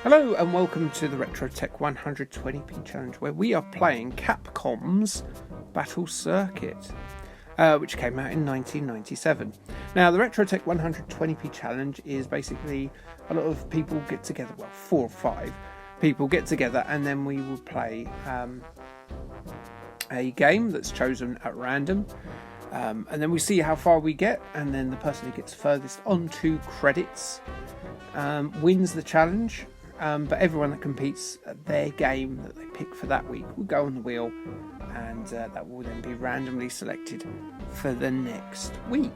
Hello and welcome to the Retro Tech 120p challenge, where we are playing Capcom's Battle Circuit, which came out in 1997. Now, the Retro Tech 120p challenge is basically a lot of people get together, well, 4 or 5 people get together, and then we will play a game that's chosen at random, and then we see how far we get, and then the person who gets furthest on 2 credits wins the challenge. But everyone that competes at their game that they pick for that week will go on the wheel, and that will then be randomly selected for the next week.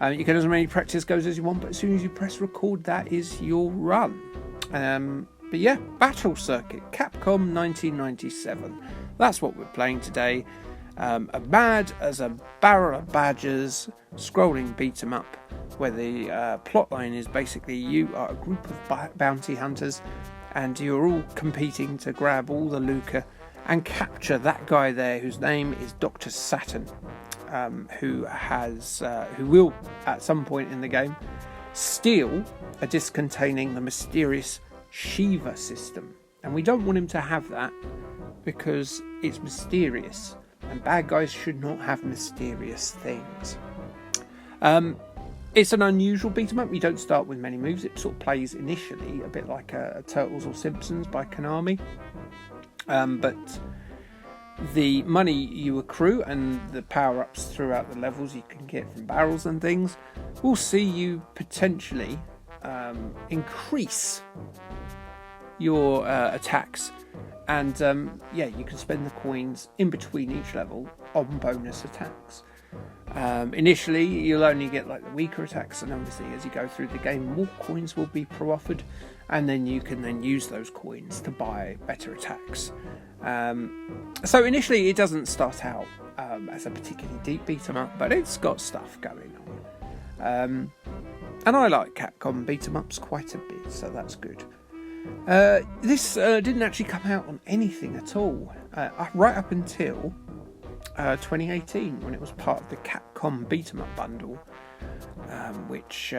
You can as many practice goes as you want, but as soon as you press record, that is your run. But yeah, Battle Circuit, Capcom 1997. That's what we're playing today. A mad as a barrel of badgers scrolling beat 'em up, where the plotline is basically you are a group of bounty hunters and you're all competing to grab all the lucre and capture that guy there whose name is Dr. Saturn, who will at some point in the game steal a disc containing the mysterious Shiva system, and we don't want him to have that because it's mysterious. And bad guys should not have mysterious things. It's an unusual beat 'em up. You don't start with many moves. It sort of plays initially a bit like a Turtles or Simpsons by Konami. But the money you accrue and the power-ups throughout the levels you can get from barrels and things will see you potentially increase your attacks. And you can spend the coins in between each level on bonus attacks. Initially, you'll only get like the weaker attacks, and obviously as you go through the game, more coins will be proffered, and then you can then use those coins to buy better attacks. So initially, it doesn't start out as a particularly deep beat 'em up, but it's got stuff going on. And I like Capcom beat 'em ups quite a bit, so that's good. This didn't actually come out on anything at all right up until 2018, when it was part of the Capcom beat 'em up bundle, which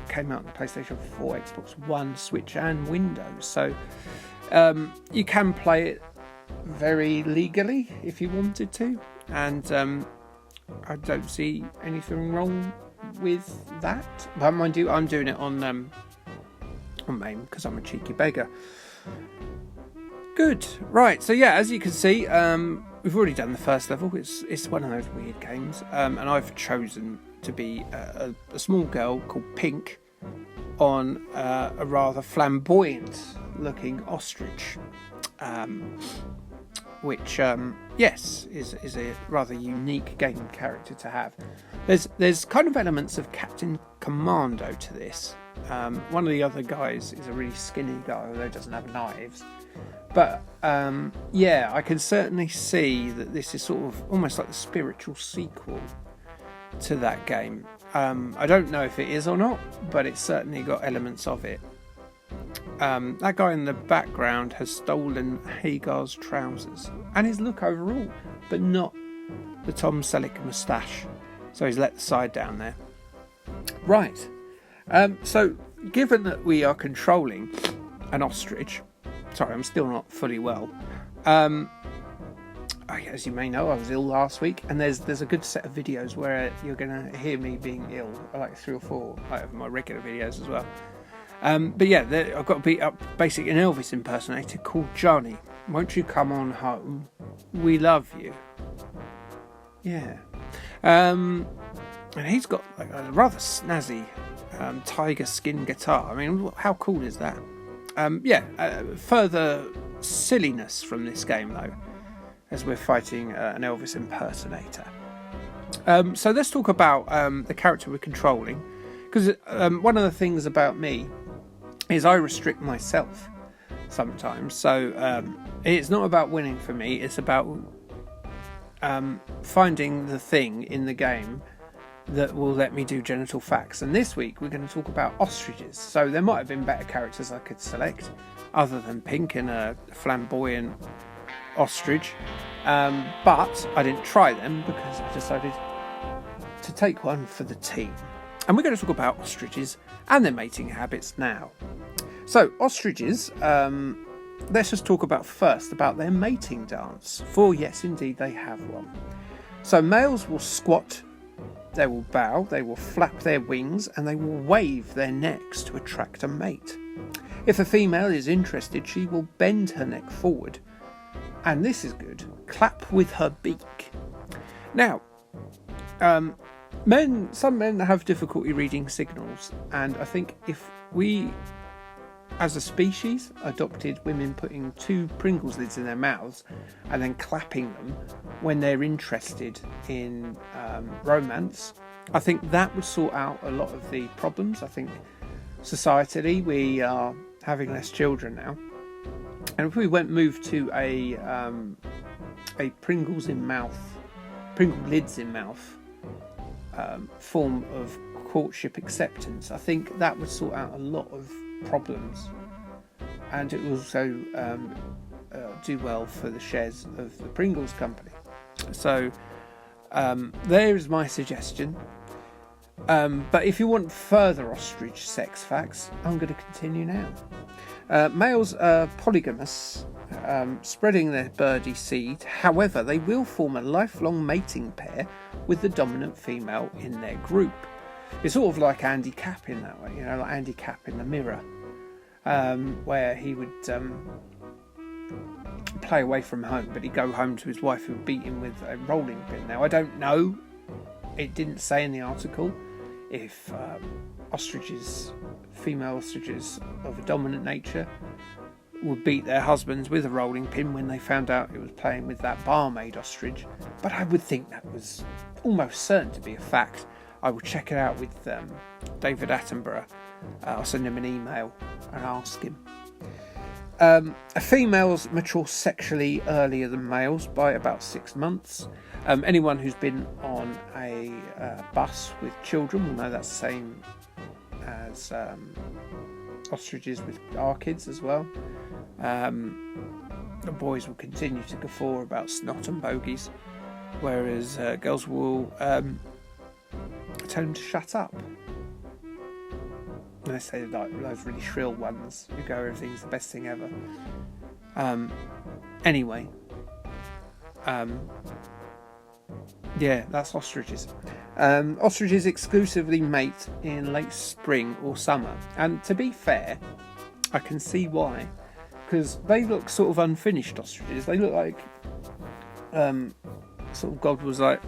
came out on the PlayStation 4, Xbox One, Switch and Windows. So you can play it very legally if you wanted to, and I don't see anything wrong with that. But mind you, I'm doing it on MAME because I'm a cheeky beggar. Good. Right, so yeah, as you can see, we've already done the first level. It's one of those weird games, and I've chosen to be a small girl called Pink on a rather flamboyant looking ostrich, which yes, is a rather unique game character to have. There's kind of elements of Captain Commando to this. One of the other guys is a really skinny guy, although he doesn't have knives. But I can certainly see that this is sort of almost like the spiritual sequel to that game. I don't know if it is or not, but it's certainly got elements of it. That guy in the background has stolen Hagar's trousers and his look overall, but not the Tom Selleck moustache. So he's let the side down there. Right. So given that we are controlling an ostrich, sorry, I'm still not fully well. As you may know, I was ill last week, and there's a good set of videos where you're going to hear me being ill, like 3 or 4 of my regular videos as well. But yeah, I've got to beat up basically an Elvis impersonator called Johnny. Won't you come on home? We love you. Yeah. And he's got like a rather snazzy tiger skin guitar. I mean, how cool is that? Further silliness from this game though, as we're fighting an Elvis impersonator. So let's talk about the character we're controlling, because one of the things about me is I restrict myself sometimes. So it's not about winning for me, it's about finding the thing in the game that will let me do genital facts. And this week we're going to talk about ostriches. So there might have been better characters I could select other than Pink and a flamboyant ostrich, but I didn't try them because I decided to take one for the team. And we're going to talk about ostriches and their mating habits now. So ostriches, let's just talk about their mating dance. For yes, indeed, they have one. So males will squat, they will bow, they will flap their wings, and they will wave their necks to attract a mate. If a female is interested, she will bend her neck forward, and this is good, clap with her beak. Now, some men have difficulty reading signals, and I think if we, as a species, adopted women putting 2 Pringles lids in their mouths and then clapping them when they're interested in romance, I think that would sort out a lot of the problems. I think societally we are having less children now, and if we moved to a Pringle lids in mouth form of courtship acceptance, I think that would sort out a lot of problems, and it would also do well for the shares of the Pringles company. So there is my suggestion. But if you want further ostrich sex facts, I'm going to continue now. Males are polygamous, spreading their birdie seed. However, they will form a lifelong mating pair with the dominant female in their group. It's sort of like Andy Capp in that way, like Andy Capp in The Mirror, where he would play away from home, but he'd go home to his wife who would beat him with a rolling pin. Now, I don't know, it didn't say in the article if female ostriches of a dominant nature would beat their husbands with a rolling pin when they found out it was playing with that barmaid ostrich, but I would think that was almost certain to be a fact. I will check it out with David Attenborough. I'll send him an email and ask him. Females mature sexually earlier than males by about 6 months. Anyone who's been on a bus with children will know that's the same as ostriches with our kids as well. The boys will continue to guffaw about snot and bogies, whereas girls will tell them to shut up. And they say like those really shrill ones who go, everything's the best thing ever. Anyway, yeah, that's ostriches. Ostriches exclusively mate in late spring or summer, and to be fair, I can see why, because they look sort of unfinished ostriches. They look like sort of God was like,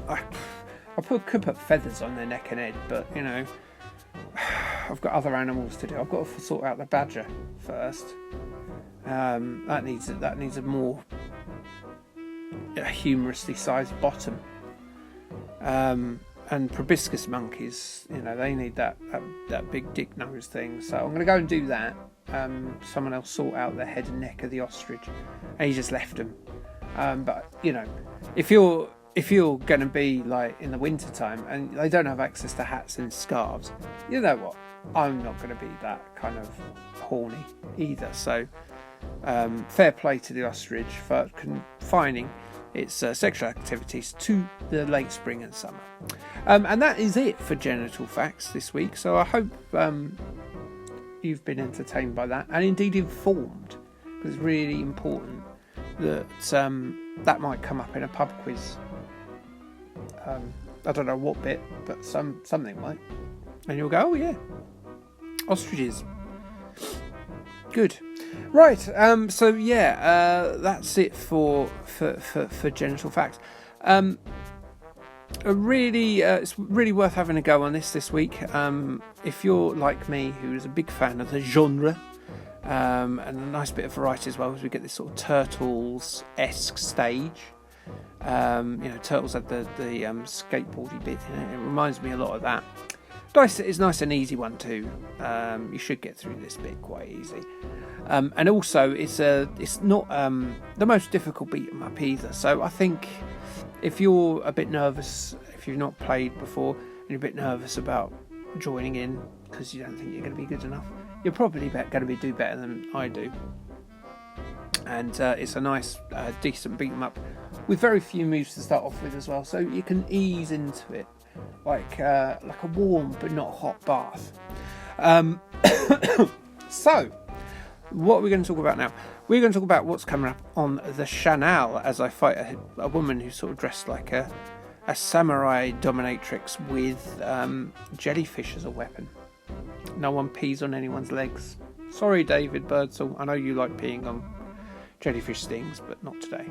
could put feathers on their neck and head, but I've got other animals to do. I've got to sort out the badger first. That needs a more humorously sized bottom. And proboscis monkeys, they need that big dick nose thing. So I'm going to go and do that. Someone else sort out the head and neck of the ostrich, and he just left them. But if you're going to be like in the winter time and they don't have access to hats and scarves, you know what? I'm not going to be that kind of horny either. So fair play to the ostrich for confining its sexual activities to the late spring and summer. And that is it for genital facts this week. So I hope you've been entertained by that, and indeed informed, because it's really important that that might come up in a pub quiz. I don't know what bit, but something might, and you'll go, oh yeah, ostriches, good. Right, so yeah, that's it for genital facts. It's really worth having a go on this week. If you're like me, who's a big fan of the genre, and a nice bit of variety as well, as we get this sort of Turtles-esque stage. Turtles had the skateboardy bit in it. It reminds me a lot of that. It's nice and easy one too. You should get through this bit quite easy. And also, it's not the most difficult beat 'em up either. So I think if you're a bit nervous, if you've not played before, and you're a bit nervous about joining in because you don't think you're going to be good enough, you're probably going to do better than I do. And it's a nice, decent beat 'em up with very few moves to start off with as well, so you can ease into it like a warm but not hot bath. So what are we going to talk about now? We're going to talk about what's coming up on the channel as I fight a woman who's sort of dressed like a samurai dominatrix with jellyfish as a weapon. No one pees on anyone's legs. Sorry, David Birdsall. I know you like peeing on jellyfish stings, but not today.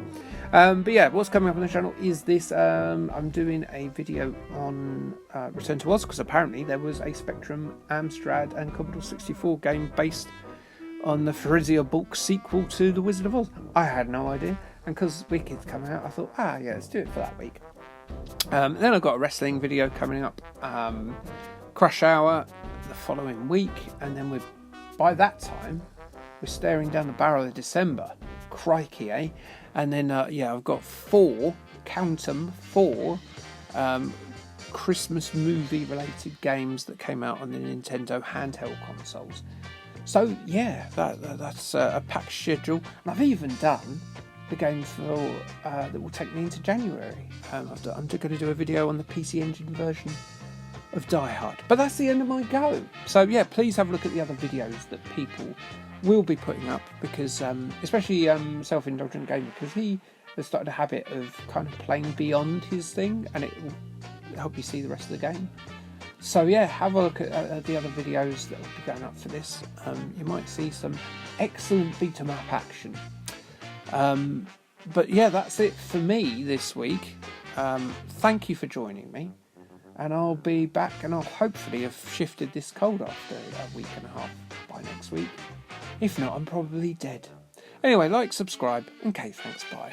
But yeah, what's coming up on the channel is this. I'm doing a video on Return to Oz, because apparently there was a Spectrum, Amstrad and Commodore 64 game based on the Frizia book sequel to The Wizard of Oz. I had no idea, and because Wicked's come out, I thought, yeah, let's do it for that week. Then I've got a wrestling video coming up, Crush Hour the following week, and then by that time we're staring down the barrel of December. Crikey, eh? And then I've got 4 Christmas movie related games that came out on the Nintendo handheld consoles. So yeah, that's a packed schedule, and I've even done the games that will take me into January. I'm going to do a video on the PC Engine version of Die Hard, but that's the end of my go. So yeah, please have a look at the other videos that people will be putting up, because especially Self-Indulgent Gamer, because he has started a habit of kind of playing beyond his thing, and it will help you see the rest of the game. So yeah, have a look at the other videos that will be going up for this. You might see some excellent beat 'em up action. But yeah, that's it for me this week. Thank you for joining me, and I'll be back, and I'll hopefully have shifted this cold after a week and a half by next week. If not, I'm probably dead. Anyway, like, subscribe, and Kate, thanks, bye.